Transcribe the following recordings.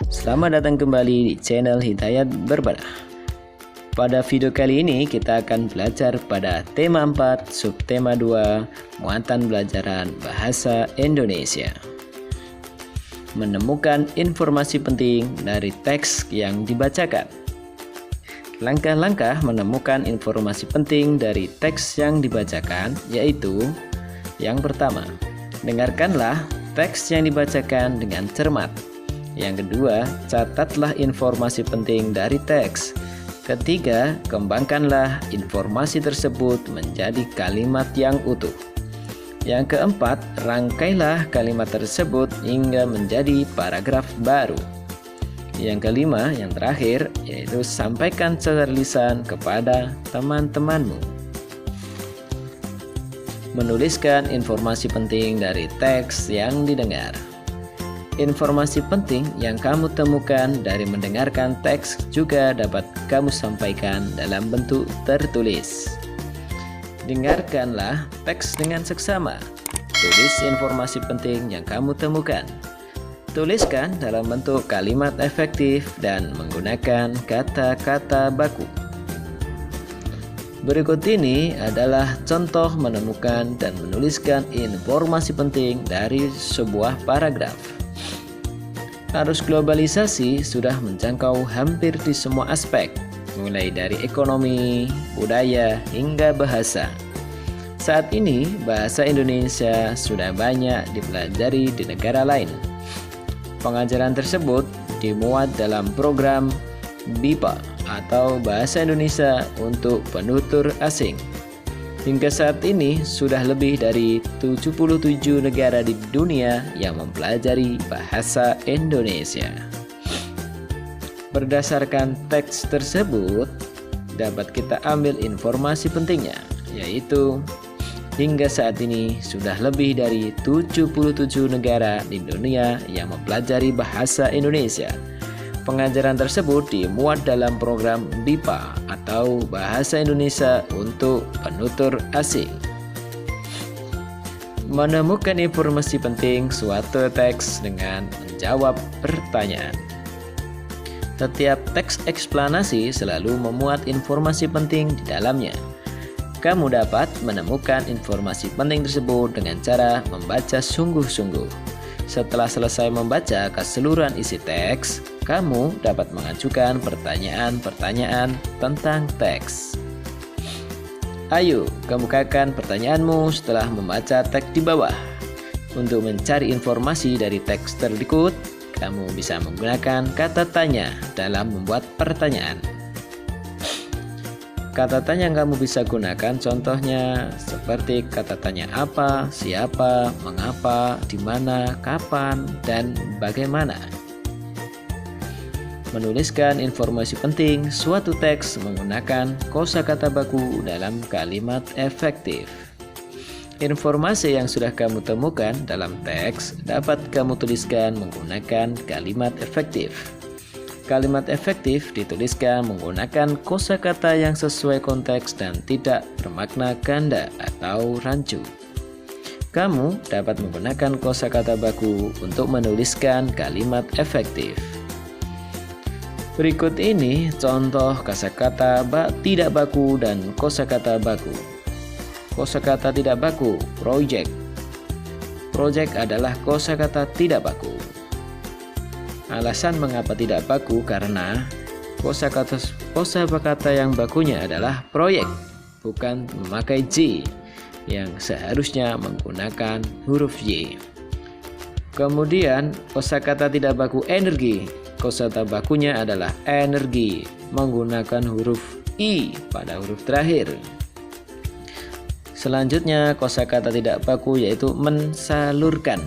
Selamat datang kembali di channel Hidayat Berbenah. Pada video kali ini kita akan belajar pada tema 4, subtema 2, muatan pelajaran bahasa Indonesia. Menemukan informasi penting dari teks yang dibacakan. Langkah-langkah menemukan informasi penting dari teks yang dibacakan yaitu: yang pertama, dengarkanlah teks yang dibacakan dengan cermat. Yang kedua, catatlah informasi penting dari teks. Ketiga, kembangkanlah informasi tersebut menjadi kalimat yang utuh. Yang keempat, rangkailah kalimat tersebut hingga menjadi paragraf baru. Yang kelima, yang terakhir, yaitu sampaikan secara lisan kepada teman-temanmu. Menuliskan informasi penting dari teks yang didengar. Informasi penting yang kamu temukan dari mendengarkan teks juga dapat kamu sampaikan dalam bentuk tertulis. Dengarkanlah teks dengan seksama. Tulis informasi penting yang kamu temukan. Tuliskan dalam bentuk kalimat efektif dan menggunakan kata-kata baku. Berikut ini adalah contoh menemukan dan menuliskan informasi penting dari sebuah paragraf. Arus globalisasi sudah menjangkau hampir di semua aspek, mulai dari ekonomi, budaya, hingga bahasa. Saat ini, bahasa Indonesia sudah banyak dipelajari di negara lain. Pengajaran tersebut dimuat dalam program BIPA atau Bahasa Indonesia untuk Penutur Asing. Hingga saat ini sudah lebih dari 77 negara di dunia yang mempelajari bahasa Indonesia. Berdasarkan teks tersebut, dapat kita ambil informasi pentingnya, yaitu hingga saat ini sudah lebih dari 77 negara di dunia yang mempelajari bahasa Indonesia. Pengajaran tersebut dimuat dalam program BIPA atau Bahasa Indonesia untuk Penutur Asing. Menemukan informasi penting suatu teks dengan menjawab pertanyaan. Setiap teks eksplanasi selalu memuat informasi penting di dalamnya. Kamu dapat menemukan informasi penting tersebut dengan cara membaca sungguh-sungguh. Setelah selesai membaca keseluruhan isi teks, kamu dapat mengajukan pertanyaan-pertanyaan tentang teks. Ayo, kemukakan pertanyaanmu setelah membaca teks di bawah. Untuk mencari informasi dari teks berikut, kamu bisa menggunakan kata tanya dalam membuat pertanyaan. Kata tanya yang kamu bisa gunakan contohnya seperti kata tanya apa, siapa, mengapa, di mana, kapan, dan bagaimana. Menuliskan informasi penting suatu teks menggunakan kosakata baku dalam kalimat efektif. Informasi yang sudah kamu temukan dalam teks dapat kamu tuliskan menggunakan kalimat efektif. Kalimat efektif dituliskan menggunakan kosakata yang sesuai konteks dan tidak bermakna ganda atau rancu. Kamu dapat menggunakan kosakata baku untuk menuliskan kalimat efektif. Berikut ini contoh kosakata tidak baku dan kosakata baku. Kosakata tidak baku, project. Project adalah kosakata tidak baku. Alasan mengapa tidak baku karena kosakata yang bakunya adalah proyek, bukan memakai J yang seharusnya menggunakan huruf Y. Kemudian kosakata tidak baku energi. Kosakata bakunya adalah energi, menggunakan huruf I pada huruf terakhir. Selanjutnya kosakata tidak baku yaitu mensalurkan.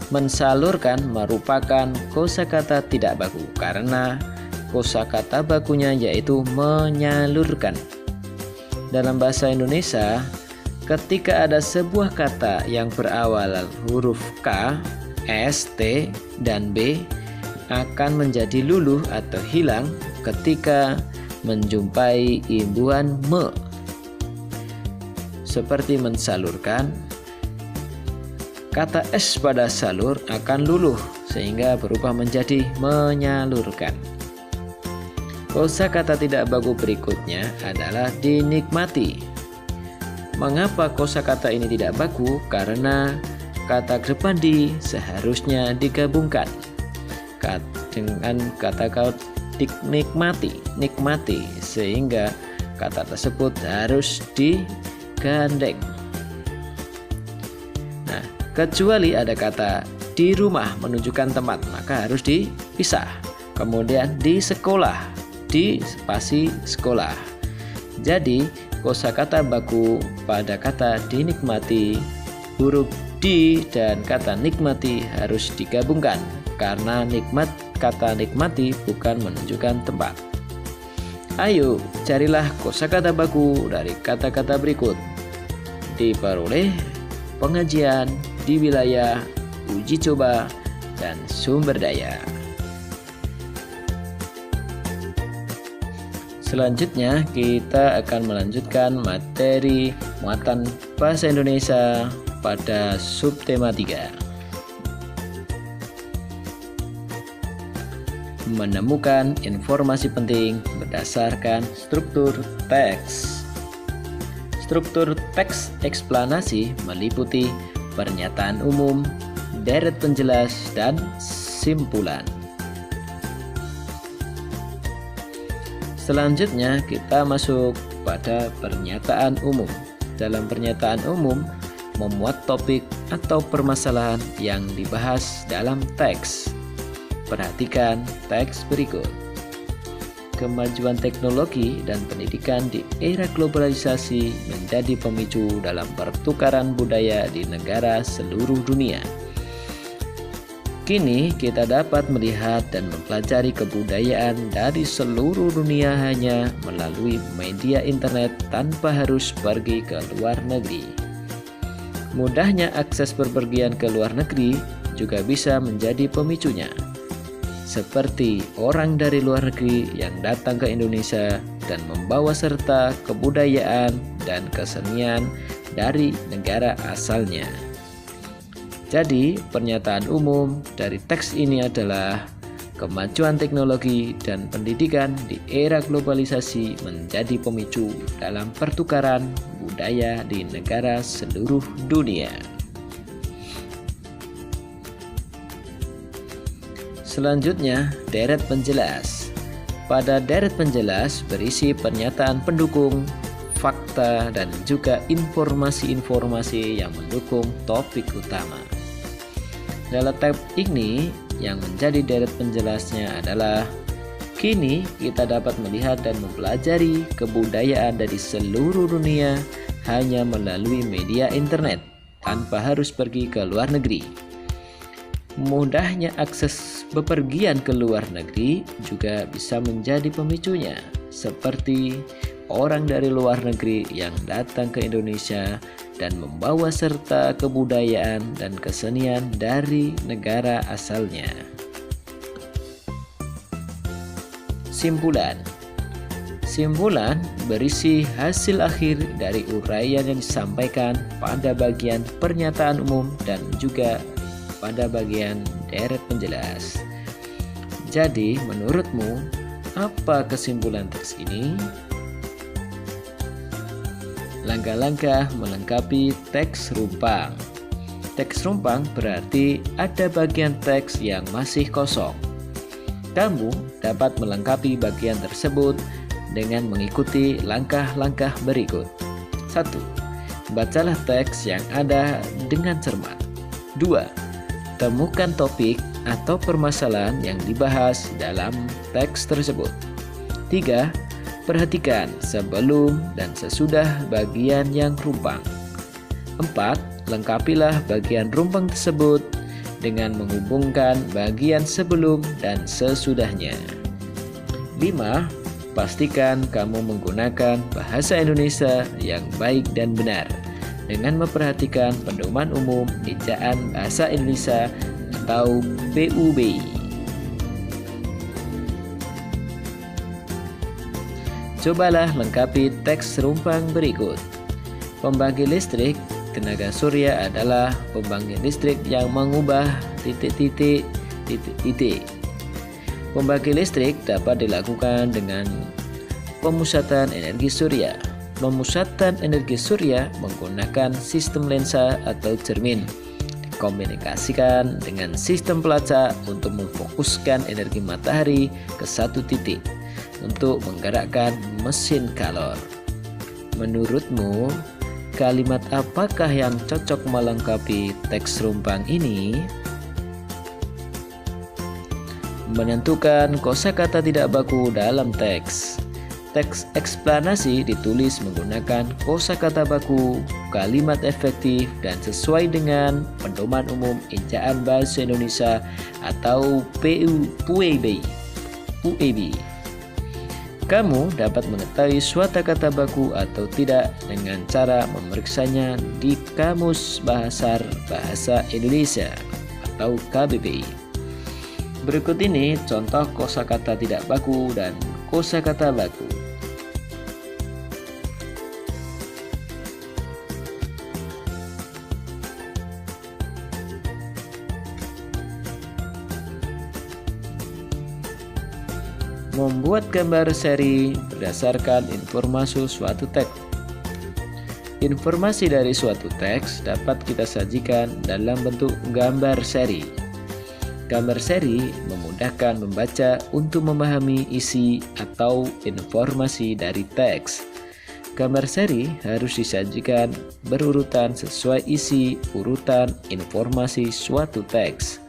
Mensalurkan merupakan kosakata tidak baku karena kosakata bakunya yaitu menyalurkan. Dalam bahasa Indonesia, ketika ada sebuah kata yang berawal huruf K, S, T, dan B akan menjadi luluh atau hilang ketika menjumpai imbuhan me. seperti mensalurkan, kata es pada salur akan luluh sehingga berubah menjadi menyalurkan. Kosakata tidak baku berikutnya adalah dinikmati. Mengapa kosakata ini tidak baku? Karena kata ke depan di seharusnya digabungkan dengan kata nikmati, sehingga kata tersebut harus digandeng. Nah, kecuali ada kata di rumah menunjukkan tempat, maka harus dipisah. Kemudian di sekolah, di spasi sekolah. Jadi kosakata baku pada kata dinikmati, huruf di dan kata nikmati harus digabungkan karena kata nikmati bukan menunjukkan tempat. Ayo, carilah kosakata baku dari kata-kata berikut. Diperoleh pengajian di wilayah uji coba dan sumber daya. Selanjutnya kita akan melanjutkan materi muatan bahasa Indonesia pada subtema 3. Menemukan informasi penting berdasarkan struktur teks. Struktur teks eksplanasi meliputi pernyataan umum, deret penjelas, dan simpulan. Selanjutnya kita masuk pada pernyataan umum. Dalam pernyataan umum, memuat topik atau permasalahan yang dibahas dalam teks. Perhatikan teks berikut. Kemajuan teknologi dan pendidikan di era globalisasi menjadi pemicu dalam pertukaran budaya di negara seluruh dunia. Kini kita dapat melihat dan mempelajari kebudayaan dari seluruh dunia hanya melalui media internet tanpa harus pergi ke luar negeri. Mudahnya akses bepergian ke luar negeri juga bisa menjadi pemicunya. Seperti orang dari luar negeri yang datang ke Indonesia dan membawa serta kebudayaan dan kesenian dari negara asalnya. Jadi, pernyataan umum dari teks ini adalah kemajuan teknologi dan pendidikan di era globalisasi menjadi pemicu dalam pertukaran budaya di negara seluruh dunia. Selanjutnya, deret penjelas. Pada deret penjelas berisi pernyataan pendukung, fakta, dan juga informasi-informasi yang mendukung topik utama. Dalam tab ini, yang menjadi deret penjelasnya adalah kini kita dapat melihat dan mempelajari kebudayaan dari seluruh dunia hanya melalui media internet tanpa harus pergi ke luar negeri. Mudahnya akses bepergian ke luar negeri juga bisa menjadi pemicunya, seperti orang dari luar negeri yang datang ke Indonesia dan membawa serta kebudayaan dan kesenian dari negara asalnya. Simpulan. Simpulan berisi hasil akhir dari uraian yang disampaikan pada bagian pernyataan umum dan juga pada bagian deret penjelas. Jadi, menurutmu, apa kesimpulan teks ini? Langkah-langkah melengkapi teks rumpang. Teks rumpang berarti ada bagian teks yang masih kosong. Kamu dapat melengkapi bagian tersebut dengan mengikuti langkah-langkah berikut. 1. Bacalah teks yang ada dengan cermat. 2. Temukan topik atau permasalahan yang dibahas dalam teks tersebut. 3. Perhatikan sebelum dan sesudah bagian yang rumpang. 4. Lengkapilah bagian rumpang tersebut dengan menghubungkan bagian sebelum dan sesudahnya. 5. Pastikan kamu menggunakan bahasa Indonesia yang baik dan benar dengan memperhatikan pedoman umum ejaan bahasa Indonesia atau PUBI. Cobalah lengkapi teks rumpang berikut. Pembangkit listrik tenaga surya adalah pembangkit listrik yang mengubah titik-titik. Pembangkit listrik dapat dilakukan dengan pemusatan energi surya. Pemusatan energi surya menggunakan sistem lensa atau cermin, dikomunikasikan dengan sistem pelacak untuk memfokuskan energi matahari ke satu titik untuk menggerakkan mesin kalor. Menurutmu, kalimat apakah yang cocok melengkapi teks rumpang ini? Menentukan kosakata tidak baku dalam teks. Teks eksplanasi ditulis menggunakan kosakata baku, kalimat efektif, dan sesuai dengan Pedoman Umum Ejaan Bahasa Indonesia atau PUEB. Kamu dapat mengetahui suatu kata baku atau tidak dengan cara memeriksanya di Kamus Bahasa Indonesia atau KBBI. Berikut ini contoh kosakata tidak baku dan kosakata baku. Membuat gambar seri berdasarkan informasi suatu teks. Informasi dari suatu teks dapat kita sajikan dalam bentuk gambar seri. Gambar seri memudahkan membaca untuk memahami isi atau informasi dari teks. Gambar seri harus disajikan berurutan sesuai isi urutan informasi suatu teks.